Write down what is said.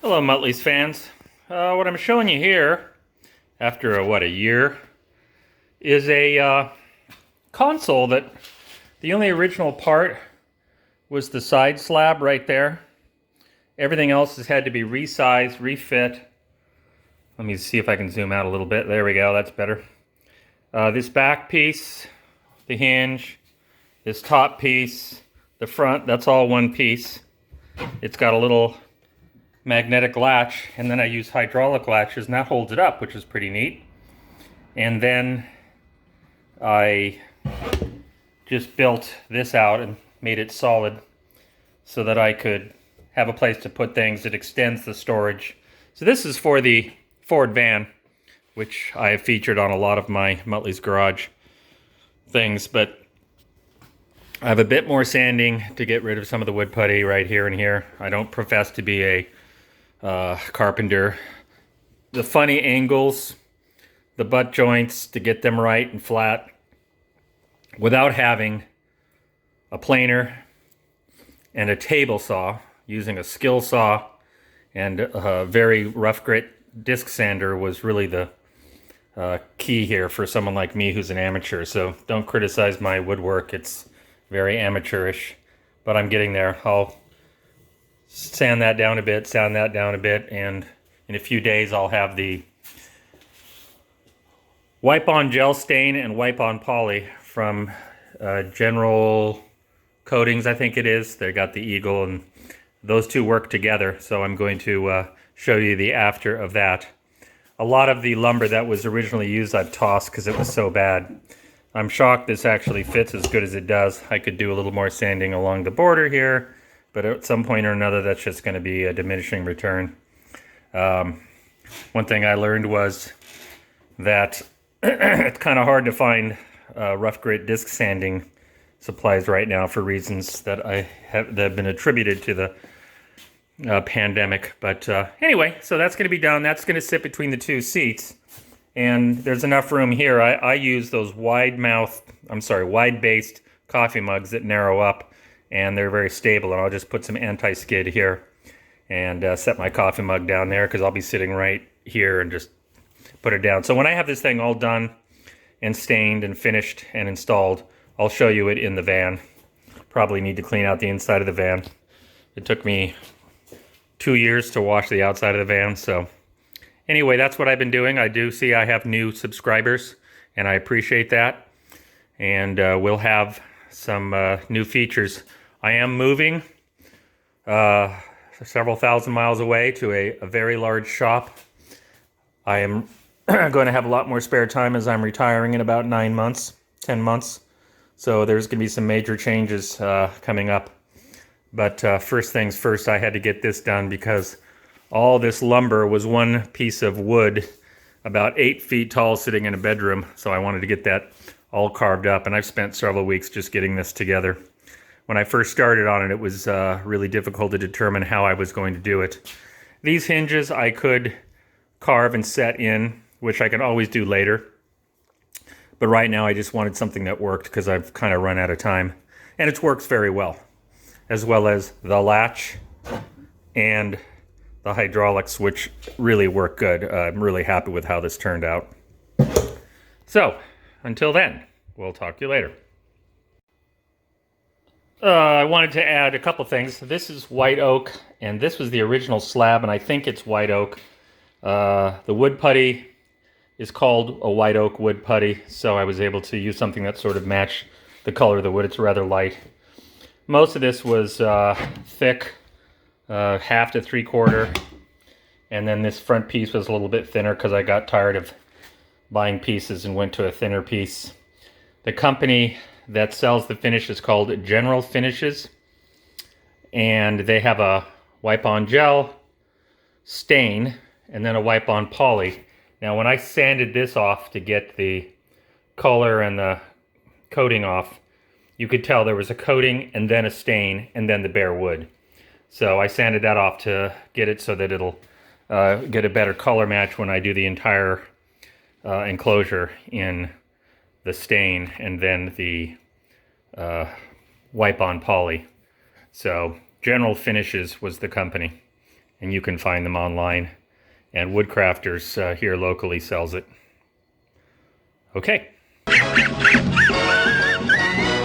Hello, Muttley's fans. What I'm showing you here, after a year, is a console that the only original part was the side slab right there. Everything else has had to be resized, refit. Let me see if I can zoom out a little bit. There we go, that's better. This back piece, the hinge, this top piece, the front, that's all one piece. It's got a little magnetic latch, and then I use hydraulic latches, and that holds it up, which is pretty neat. And then I just built this out and made it solid so that I could have a place to put things. It extends the storage. So this is for the Ford van, which I have featured on a lot of my Muttley's Garage things, but I have a bit more sanding to get rid of some of the wood putty right here and here. I don't profess to be a carpenter. The funny angles, the butt joints, to get them right and flat without having a planer and a table saw, using a skill saw and a very rough grit disc sander was really the key here for someone like me who's an amateur. So don't criticize my woodwork, it's very amateurish, but I'm getting there. I'll sand that down a bit, and in a few days I'll have the wipe-on gel stain and wipe-on poly from General Coatings, I think it is. They got the Eagle, and those two work together, so I'm going to show you the after of that. A lot of the lumber that was originally used I've tossed because it was so bad. I'm shocked this actually fits as good as it does. I could do a little more sanding along the border here, but at some point or another, that's just going to be a diminishing return. One thing I learned was that it's kind of hard to find rough grit disc sanding supplies right now for reasons that that have been attributed to the pandemic. But anyway, so that's going to be done. That's going to sit between the two seats. And there's enough room here. I use those wide-based coffee mugs that narrow up, and they're very stable, and I'll just put some anti-skid here and set my coffee mug down there because I'll be sitting right here and just put it down. So when I have this thing all done and stained and finished and installed, I'll show you it in the van. Probably need to clean out the inside of the van. It took me 2 years to wash the outside of the van. So anyway, that's what I've been doing. I do see I have new subscribers, and I appreciate that. And we'll have some new features. I am moving several thousand miles away to a very large shop. I am going to have a lot more spare time as I'm retiring in about 9 months, 10 months. So there's going to be some major changes coming up. But first things first, I had to get this done because all this lumber was one piece of wood about 8 feet tall sitting in a bedroom. So I wanted to get that all carved up, and I've spent several weeks just getting this together. When I first started on it, it was really difficult to determine how I was going to do it. These hinges I could carve and set in, which I can always do later. But right now I just wanted something that worked because I've kind of run out of time. And it works very well as the latch and the hydraulics, which really work good. I'm really happy with how this turned out. So, until then, we'll talk to you later. I wanted to add a couple things. This is white oak, and this was the original slab, and I think it's white oak. The wood putty is called a white oak wood putty, so I was able to use something that sort of matched the color of the wood. It's rather light. Most of this was thick, 1/2 to 3/4, and then this front piece was a little bit thinner because I got tired of buying pieces and went to a thinner piece. The company that sells the finish is called General Finishes, and they have a wipe-on gel, stain, and then a wipe-on poly. Now when I sanded this off to get the color and the coating off, you could tell there was a coating and then a stain and then the bare wood. So I sanded that off to get it so that it'll get a better color match when I do the entire enclosure in the stain and then the wipe-on poly. So General Finishes was the company. and you can find them online. And Woodcrafters here locally sells it. Okay.